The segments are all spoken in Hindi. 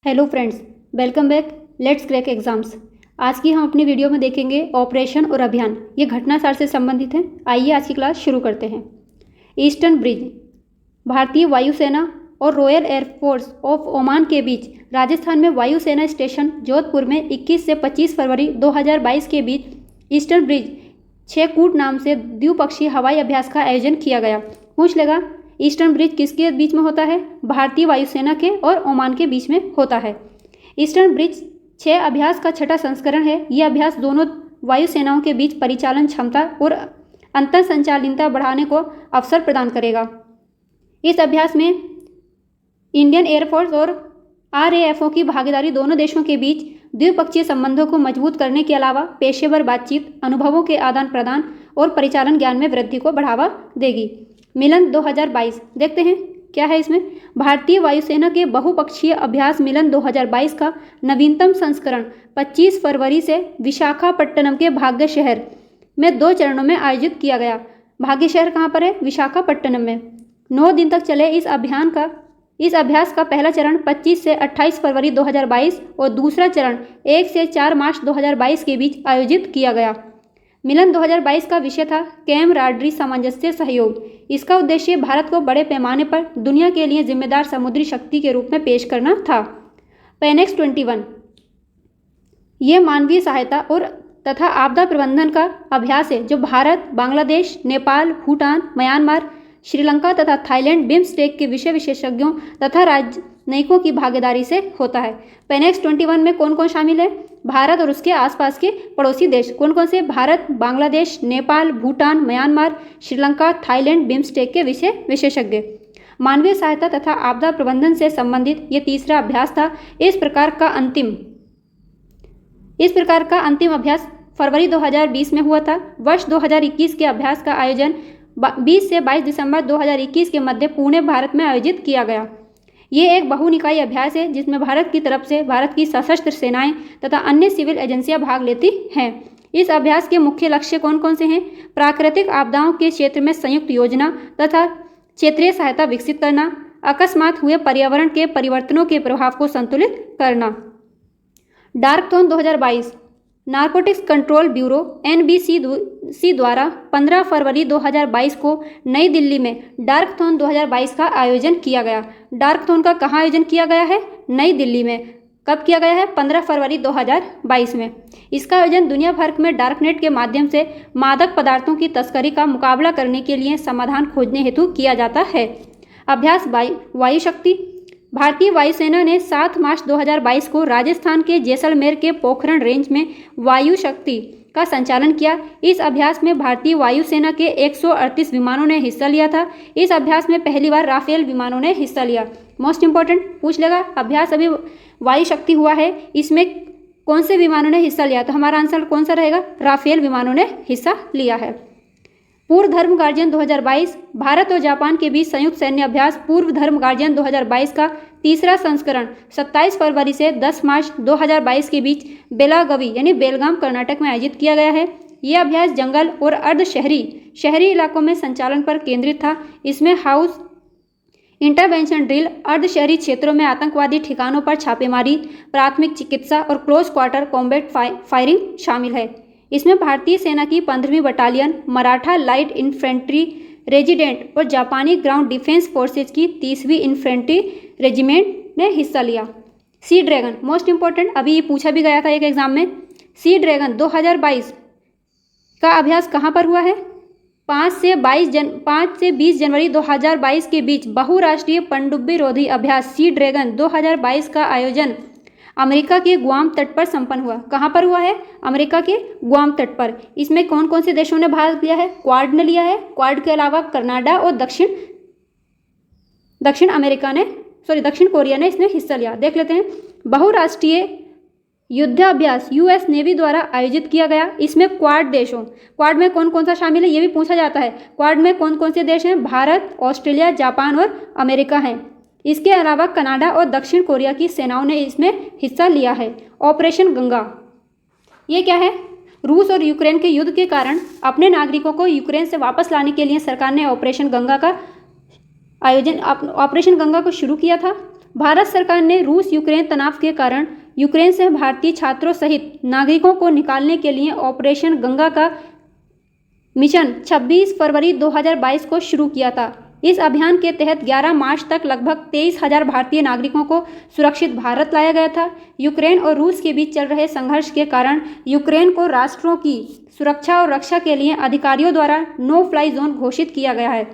Hello friends, welcome back. Let's crack exams. आज की हम अपनी वीडियो में देखेंगे ऑपरेशन और अभियान। ये घटनासार से संबंधित है। आइए आज की क्लास शुरू करते हैं। ईस्टर्न ब्रिज भारतीय वायुसेना और रॉयल एयरफोर्स ऑफ ओमान के बीच राजस्थान में वायुसेना स्टेशन जोधपुर में 21 से 25 फरवरी 2022 के बीच ईस्टर्न ब्रिज 6 कूट नाम से द्विपक्षीय हवाई अभ्यास का आयोजन किया गया। पूछ लेगा ईस्टर्न ब्रिज किसके बीच में होता है? भारतीय वायुसेना के और ओमान के बीच में होता है। ईस्टर्न ब्रिज 6 अभ्यास का छठा संस्करण है। यह अभ्यास दोनों वायुसेनाओं के बीच परिचालन क्षमता और अंतर संचालनता बढ़ाने को अवसर प्रदान करेगा। इस अभ्यास में इंडियन एयरफोर्स और आरएएफओ की भागीदारी दोनों देशों के बीच द्विपक्षीय संबंधों को मजबूत करने के अलावा पेशेवर बातचीत, अनुभवों के आदान प्रदान और परिचालन ज्ञान में वृद्धि को बढ़ावा देगी। मिलन 2022 देखते हैं क्या है इसमें। भारतीय वायुसेना के बहुपक्षीय अभ्यास मिलन 2022 का नवीनतम संस्करण 25 फरवरी से विशाखापट्टनम के भाग्य शहर में 2 चरणों में आयोजित किया गया। भाग्य शहर कहाँ पर है? विशाखापट्टनम में। 9 दिन तक चले इस अभ्यास का पहला चरण 25 से 28 फरवरी 2022 और दूसरा चरण 1 से 4 मार्च 2022 के बीच आयोजित किया गया। मिलन 2022 का विषय था कैमराडरी सामंजस्य सहयोग। इसका उद्देश्य भारत को बड़े पैमाने पर दुनिया के लिए जिम्मेदार समुद्री शक्ति के रूप में पेश करना था। पेनेक्स 21 ये मानवीय सहायता और तथा आपदा प्रबंधन का अभ्यास है जो भारत, बांग्लादेश, नेपाल, भूटान, म्यांमार, श्रीलंका तथा थाईलैंड बिम्स्टेक के विषय विशेषज्ञों तथा राजनयिकों की भागीदारी से होता है। पेनेक्स 21 में कौन कौन शामिल है? भारत और उसके आसपास के पड़ोसी देश। कौन कौन से? Bharat, Bangladesh, Nepal, Bhutan, Myanmar, Sri Lanka, Thailand BIMSTEC के विषय विशेषज्ञ। मानवीय सहायता तथा आपदा प्रबंधन से संबंधित ये तीसरा अभ्यास था। इस प्रकार का अंतिम अभ्यास फरवरी 2020 में हुआ था। वर्ष 2021 के अभ्यास का आयोजन 20 से 22 दिसंबर 2021 के मध्य पुणे, भारत में आयोजित किया गया। ये एक बहुनिकाय अभ्यास है जिसमें भारत की तरफ से भारत की सशस्त्र सेनाएं तथा अन्य सिविल एजेंसियां भाग लेती हैं। इस अभ्यास के मुख्य लक्ष्य कौन कौन से हैं? प्राकृतिक आपदाओं के क्षेत्र में संयुक्त योजना तथा क्षेत्रीय सहायता विकसित करना, अकस्मात हुए पर्यावरण के परिवर्तनों के प्रभाव को संतुलित करना। डार्कथॉन 2022 नारकोटिक्स कंट्रोल ब्यूरो NBC द्वारा 15 फरवरी 2022 को नई दिल्ली में डार्कथॉन 2022 का आयोजन किया गया। डार्कथॉन का कहाँ आयोजन किया गया है? नई दिल्ली में। कब किया गया है? 15 फरवरी 2022 में। इसका आयोजन दुनिया भर में डार्कनेट के माध्यम से मादक पदार्थों की तस्करी का मुकाबला करने के लिए समाधान खोजने हेतु किया जाता है। अभ्यास वायु शक्ति भारतीय वायुसेना ने 7 मार्च 2022 को राजस्थान के जैसलमेर के पोखरण रेंज में वायु शक्ति का संचालन किया। इस अभ्यास में भारतीय वायुसेना के 138 विमानों ने हिस्सा लिया था। इस अभ्यास में पहली बार राफेल विमानों ने हिस्सा लिया। मोस्ट इंपॉर्टेंट पूछ लेगा, अभ्यास अभी वायु शक्ति हुआ है, इसमें कौन से विमानों ने हिस्सा लिया? तो हमारा आंसर कौन सा रहेगा? राफेल विमानों ने हिस्सा लिया है। पूर्व धर्म गार्जियन 2022 भारत और जापान के बीच संयुक्त सैन्य अभ्यास पूर्व धर्म गार्जियन 2022 का तीसरा संस्करण 27 फरवरी से 10 मार्च 2022 के बीच बेलागवी यानी बेलगाम, कर्नाटक में आयोजित किया गया है। यह अभ्यास जंगल और अर्ध शहरी इलाकों में संचालन पर केंद्रित था। इसमें हाउस इंटरवेंशन ड्रिल, अर्ध शहरी क्षेत्रों में आतंकवादी ठिकानों पर छापेमारी, प्राथमिक चिकित्सा और क्लोज क्वार्टर कॉम्बैट फायरिंग शामिल है। इसमें भारतीय सेना की 15वीं battalion, Maratha light infantry regiment और जापानी ग्राउंड डिफेंस फोर्सेज की 30वीं इन्फेंट्री रेजिमेंट ने हिस्सा लिया। सी ड्रैगन मोस्ट इंपॉर्टेंट, अभी ये पूछा भी गया था एक एग्जाम में। सी ड्रैगन 2022 का अभ्यास कहाँ पर हुआ है? 5 से 20 जनवरी 2022 के बीच बहुराष्ट्रीय पनडुब्बी रोधी अभ्यास सी ड्रैगन 2022 का आयोजन अमेरिका के गुआम तट पर संपन्न हुआ। कहाँ पर हुआ है? अमेरिका के गुआम तट पर। इसमें कौन कौन से देशों ने भाग लिया है? क्वाड ने लिया है। क्वाड के अलावा कनाडा और दक्षिण कोरिया ने इसमें हिस्सा लिया। देख लेते हैं। बहुराष्ट्रीय युद्धाभ्यास US नेवी द्वारा आयोजित किया गया। इसमें क्वाड में कौन कौन सा शामिल है? ये भी पूछा जाता है। क्वाड में कौन कौन से देश हैं? भारत, ऑस्ट्रेलिया, जापान और अमेरिका हैं। इसके अलावा कनाडा और दक्षिण कोरिया की सेनाओं ने इसमें हिस्सा लिया है। ऑपरेशन गंगा ये क्या है? रूस और यूक्रेन के युद्ध के कारण अपने नागरिकों को यूक्रेन से वापस लाने के लिए सरकार ने ऑपरेशन गंगा को शुरू किया था। भारत सरकार ने रूस यूक्रेन तनाव के कारण यूक्रेन से भारतीय छात्रों सहित नागरिकों को निकालने के लिए ऑपरेशन गंगा का मिशन 26 फरवरी 2022 को शुरू किया था। इस अभियान के तहत 11 मार्च तक लगभग 23,000 भारतीय नागरिकों को सुरक्षित भारत लाया गया था। यूक्रेन और रूस के बीच चल रहे संघर्ष के कारण यूक्रेन को राष्ट्रों की सुरक्षा और रक्षा के लिए अधिकारियों द्वारा नो फ्लाई जोन घोषित किया गया है।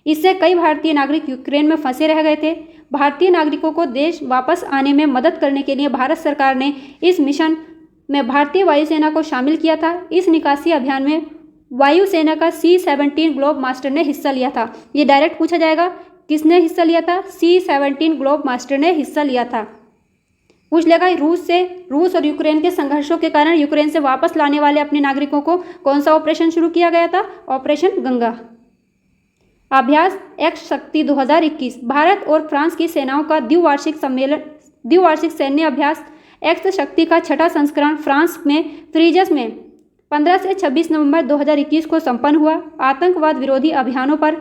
इससे कई भारतीय नागरिक यूक्रेन में फंसे रह गए थे। भारतीय नागरिकों को देश वापस आने में मदद करने के लिए भारत सरकार ने इस मिशन में भारतीय वायुसेना को शामिल किया था। इस निकासी अभियान में वायुसेना का C-17 ग्लोब मास्टर ने हिस्सा लिया था। ये डायरेक्ट पूछा जाएगा, किसने हिस्सा लिया था? C-17 ग्लोब मास्टर ने हिस्सा लिया था। पूछ लेगा रूस और यूक्रेन के संघर्षों के कारण यूक्रेन से वापस लाने वाले अपने नागरिकों को कौन सा ऑपरेशन शुरू किया गया था? ऑपरेशन गंगा। अभ्यास एक्स शक्ति 2021 भारत और फ्रांस की सेनाओं का द्विवार्षिक सैन्य अभ्यास एक्स शक्ति का छठा संस्करण फ्रांस में फ्रीजस में 15 से 26 नवंबर 2021 को संपन्न हुआ। आतंकवाद विरोधी अभियानों पर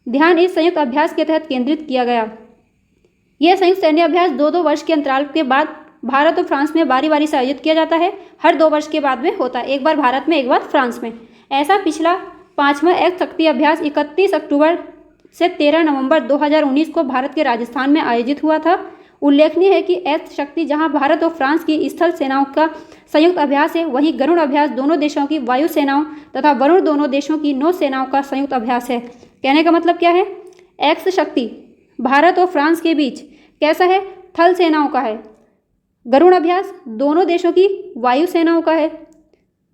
ध्यान इस संयुक्त अभ्यास के तहत केंद्रित किया गया। यह संयुक्त सैन्य अभ्यास 2-2 वर्ष के अंतराल के बाद भारत और फ्रांस में बारी बारी से आयोजित किया जाता है। हर 2 वर्ष के बाद में होता है, एक बार भारत में, एक बार फ्रांस में। ऐसा पिछला 5वां एक्स शक्ति अभ्यास 31 अक्टूबर से 13 नवंबर 2019 को भारत के राजस्थान में आयोजित हुआ था। उल्लेखनीय है कि एक्स शक्ति जहां भारत और फ्रांस की स्थल सेनाओं का संयुक्त अभ्यास है, वहीं गरुड़ अभ्यास दोनों देशों की वायु सेनाओं तथा वरुण दोनों देशों की नौ सेनाओं का संयुक्त अभ्यास है। कहने का मतलब क्या है? एक्स शक्ति भारत और फ्रांस के बीच कैसा है? थल सेनाओं का है। गरुड़ अभ्यास दोनों देशों की वायु सेनाओं का है।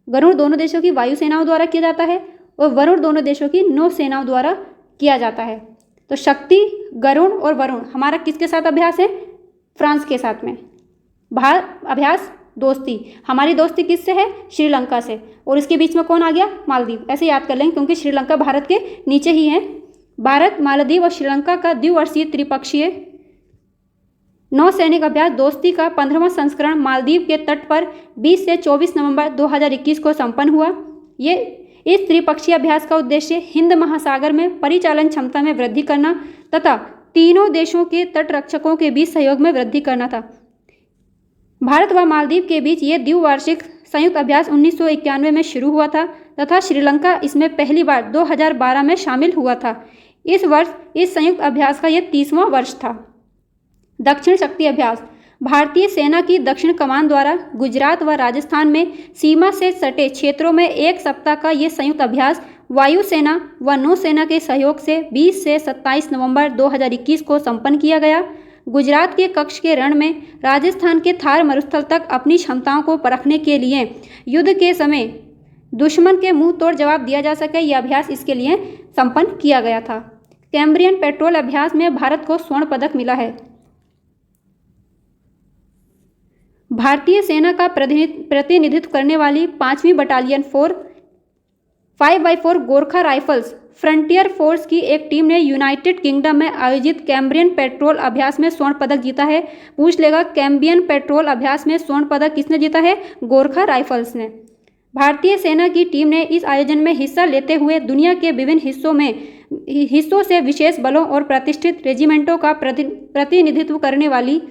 गरुड़ दोनों देशों की वायु सेनाओं द्वारा किया जाता है और वरुण दोनों देशों की नौ सेनाओं द्वारा किया जाता है। तो शक्ति, गरुड़ और वरुण हमारा किसके साथ अभ्यास है? फ्रांस के साथ में। अभ्यास दोस्ती, हमारी दोस्ती किससे है? श्रीलंका से। और इसके बीच में कौन आ गया? मालदीव। ऐसे याद कर लेंगे क्योंकि श्रीलंका भारत के नीचे ही है। भारत, मालदीव और श्रीलंका का द्विवर्षीय त्रिपक्षीय नौसैनिक अभ्यास दोस्ती का 15वां संस्करण मालदीव के तट पर 20 से 24 नवंबर 2021 को संपन्न हुआ। इस त्रिपक्षीय अभ्यास का उद्देश्य हिंद महासागर में परिचालन क्षमता में वृद्धि करना तथा तीनों देशों के तट रक्षकों के बीच सहयोग में वृद्धि करना था। भारत व मालदीव के बीच ये द्विवार्षिक संयुक्त अभ्यास 1991 में शुरू हुआ था तथा श्रीलंका इसमें पहली बार 2012 में शामिल हुआ था। इस वर्ष इस संयुक्त अभ्यास का यह 30वां वर्ष था। दक्षिण शक्ति अभ्यास भारतीय सेना की दक्षिण कमान द्वारा गुजरात व राजस्थान में सीमा से सटे क्षेत्रों में एक सप्ताह का ये संयुक्त अभ्यास वायुसेना व नौसेना के सहयोग से 20 से 27 नवंबर 2021 को संपन्न किया गया। गुजरात के कच्छ के रण में राजस्थान के थार मरुस्थल तक अपनी क्षमताओं को परखने के लिए युद्ध के समय दुश्मन के मुंह तोड़ जवाब दिया जा सके, यह अभ्यास इसके लिए संपन्न किया गया था। कैम्ब्रियन पेट्रोल अभ्यास में भारत को स्वर्ण पदक मिला है। भारतीय सेना का प्रतिनिधित्व करने वाली 5वीं battalion 5x4 Gorkha rifles frontier force की एक टीम ने यूनाइटेड किंगडम में आयोजित कैम्ब्रियन पेट्रोल अभ्यास में स्वर्ण पदक जीता है। पूछ लेगा, कैम्ब्रियन पेट्रोल अभ्यास में स्वर्ण पदक किसने जीता है? गोरखा राइफल्स ने। भारतीय सेना की टीम ने इस आयोजन में हिस्सा लेते हुए दुनिया के विभिन्न हिस्सों से विशेष बलों और प्रतिष्ठित रेजिमेंटों का प्रतिनिधित्व करने वाली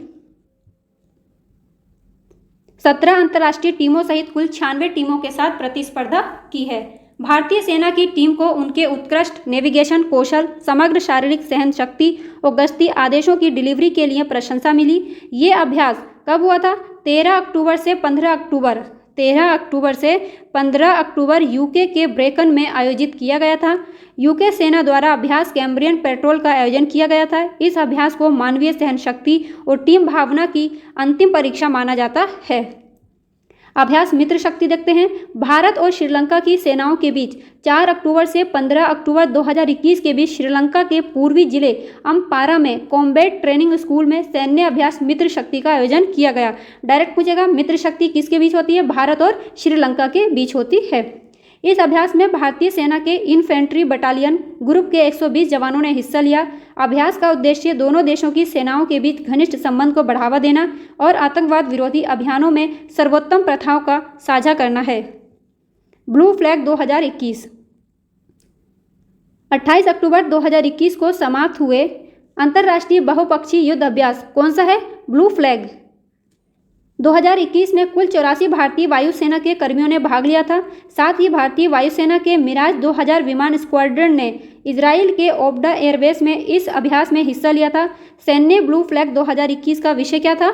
17 अंतर्राष्ट्रीय टीमों सहित कुल 96 टीमों के साथ प्रतिस्पर्धा की है। भारतीय सेना की टीम को उनके उत्कृष्ट नेविगेशन कौशल, समग्र शारीरिक सहन शक्ति और गश्ती आदेशों की डिलीवरी के लिए प्रशंसा मिली। ये अभ्यास कब हुआ था? 13 अक्टूबर से 15 अक्टूबर यूके के ब्रेकन में आयोजित किया गया था। यूके सेना द्वारा अभ्यास कैम्ब्रियन पेट्रोल का आयोजन किया गया था। इस अभ्यास को मानवीय सहन शक्ति और टीम भावना की अंतिम परीक्षा माना जाता है। अभ्यास मित्र शक्ति देखते हैं। भारत और श्रीलंका की सेनाओं के बीच 4 अक्टूबर से 15 अक्टूबर 2021 के बीच श्रीलंका के पूर्वी जिले अम्पारा में कॉम्बैट ट्रेनिंग स्कूल में सैन्य अभ्यास मित्र शक्ति का आयोजन किया गया। डायरेक्ट पूछेगा, मित्र शक्ति किसके बीच होती है? भारत और श्रीलंका के बीच होती है। इस अभ्यास में भारतीय सेना के इन्फेंट्री बटालियन ग्रुप के 120 जवानों ने हिस्सा लिया। अभ्यास का उद्देश्य दोनों देशों की सेनाओं के बीच घनिष्ठ संबंध को बढ़ावा देना और आतंकवाद विरोधी अभियानों में सर्वोत्तम प्रथाओं का साझा करना है। ब्लू फ्लैग 2021 28 अक्टूबर 2021 को समाप्त हुए अंतर्राष्ट्रीय बहुपक्षीय युद्ध अभ्यास कौन सा है? Blue flag. 2021 में कुल 84 भारतीय वायुसेना के कर्मियों ने भाग लिया था। साथ ही भारतीय वायुसेना के मिराज 2000 विमान स्क्वाड्रन ने इजराइल के ओबडा एयरबेस में इस अभ्यास में हिस्सा लिया था। सैन्य ब्लू फ्लैग 2021 का विषय क्या था?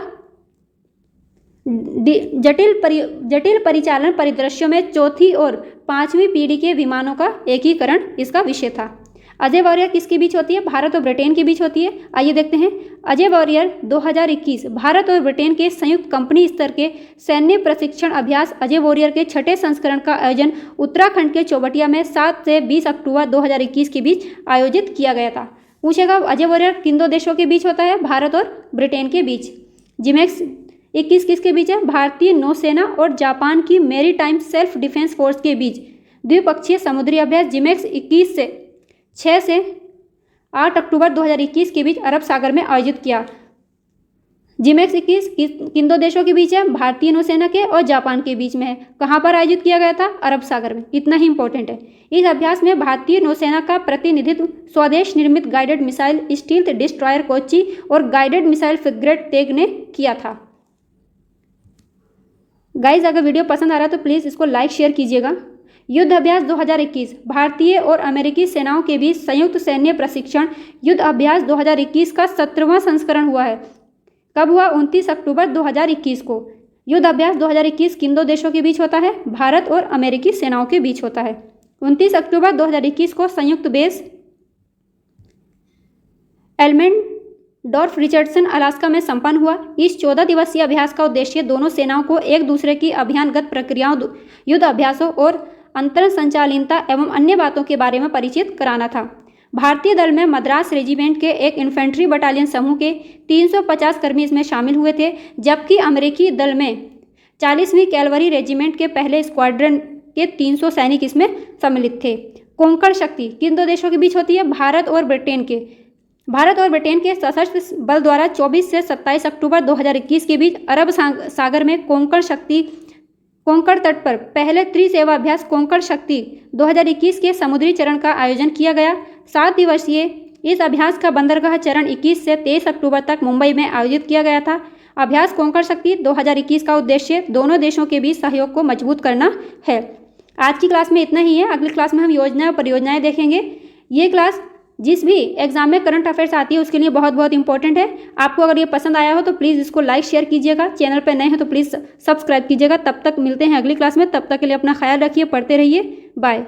जटिल परिचालन परिदृश्यों में चौथी और पांचवी पीढ़ी के विमानों का एकीकरण इसका विषय था। अजय वॉरियर किसके बीच होती है? भारत और ब्रिटेन के बीच होती है। आइए देखते हैं। अजय वॉरियर 2021 भारत और ब्रिटेन के संयुक्त कंपनी स्तर के सैन्य प्रशिक्षण अभ्यास अजय वॉरियर के 6ठे संस्करण का आयोजन उत्तराखंड के चौबटिया में 7 से 20 अक्टूबर 2021 के बीच आयोजित किया गया था। पूछेगा अजय वॉरियर किन दो देशों के बीच होता है? भारत और ब्रिटेन के बीच। जिमेक्स 21 किसके बीच है? भारतीय नौसेना और जापान की मैरीटाइम सेल्फ डिफेंस फोर्स के बीच द्विपक्षीय समुद्री अभ्यास जिमेक्स 6 से 8 अक्टूबर 2021 के बीच अरब सागर में आयोजित किया। जिमेक्स 21 किन दो देशों के बीच है? भारतीय नौसेना के और जापान के बीच में है। कहाँ पर आयोजित किया गया था? अरब सागर में। इतना ही इंपॉर्टेंट है। इस अभ्यास में भारतीय नौसेना का प्रतिनिधित्व स्वदेश निर्मित guided missile stealth destroyer Kochi और गाइडेड मिसाइल फ्रिगेट तेग ने किया था। गाइज अगर वीडियो पसंद आ रहा है तो प्लीज़ इसको लाइक शेयर कीजिएगा। युद्ध अभ्यास 2021 भारतीय और अमेरिकी सेनाओं के बीच संयुक्त सैन्य प्रशिक्षण युद्ध अभ्यास 2021 का 17वां संस्करण हुआ है। कब हुआ? 29 अक्टूबर 2021 को। युद्ध अभ्यास 2021 किन दो देशों के बीच होता है? भारत और अमेरिकी सेनाओं के बीच होता है। 29 अक्टूबर 2021 को संयुक्त बेस एल्मेंडोर्फ रिचर्डसन अलास्का में संपन्न हुआ। इस 14 दिवसीय अभ्यास का उद्देश्य दोनों सेनाओं को एक दूसरे की अभियानगत प्रक्रियाओं, युद्ध अभ्यासों और अंतर संचालनता एवं अन्य बातों के बारे में परिचित कराना था। भारतीय दल में मद्रास रेजिमेंट के एक इन्फेंट्री बटालियन समूह के 350 कर्मी इसमें शामिल हुए थे, जबकि अमेरिकी दल में 40वीं कैवलरी रेजिमेंट के पहले स्क्वाड्रन के 300 सैनिक इसमें सम्मिलित थे। कोंकण शक्ति किन दो देशों के बीच होती है? भारत और ब्रिटेन के सशस्त्र बल द्वारा 24 से 27 अक्टूबर 2021 के बीच अरब सागर में कोंकण तट पर पहले त्रिसेवा अभ्यास कोंकण शक्ति 2021 के समुद्री चरण का आयोजन किया गया। 7 दिवसीय इस अभ्यास का बंदरगाह चरण 21 से 23 अक्टूबर तक मुंबई में आयोजित किया गया था। अभ्यास कोंकण शक्ति 2021 का उद्देश्य दोनों देशों के बीच सहयोग को मजबूत करना है। आज की क्लास में इतना ही है। अगली क्लास में हम योजना और परियोजनाएं देखेंगे। ये क्लास जिस भी एग्जाम में करंट अफेयर्स आती है उसके लिए बहुत बहुत इंपॉर्टेंट है। आपको अगर ये पसंद आया हो तो प्लीज़ इसको लाइक शेयर कीजिएगा। चैनल पर नए हो तो प्लीज़ सब्सक्राइब कीजिएगा। तब तक मिलते हैं अगली क्लास में। तब तक के लिए अपना ख्याल रखिए, पढ़ते रहिए। बाय।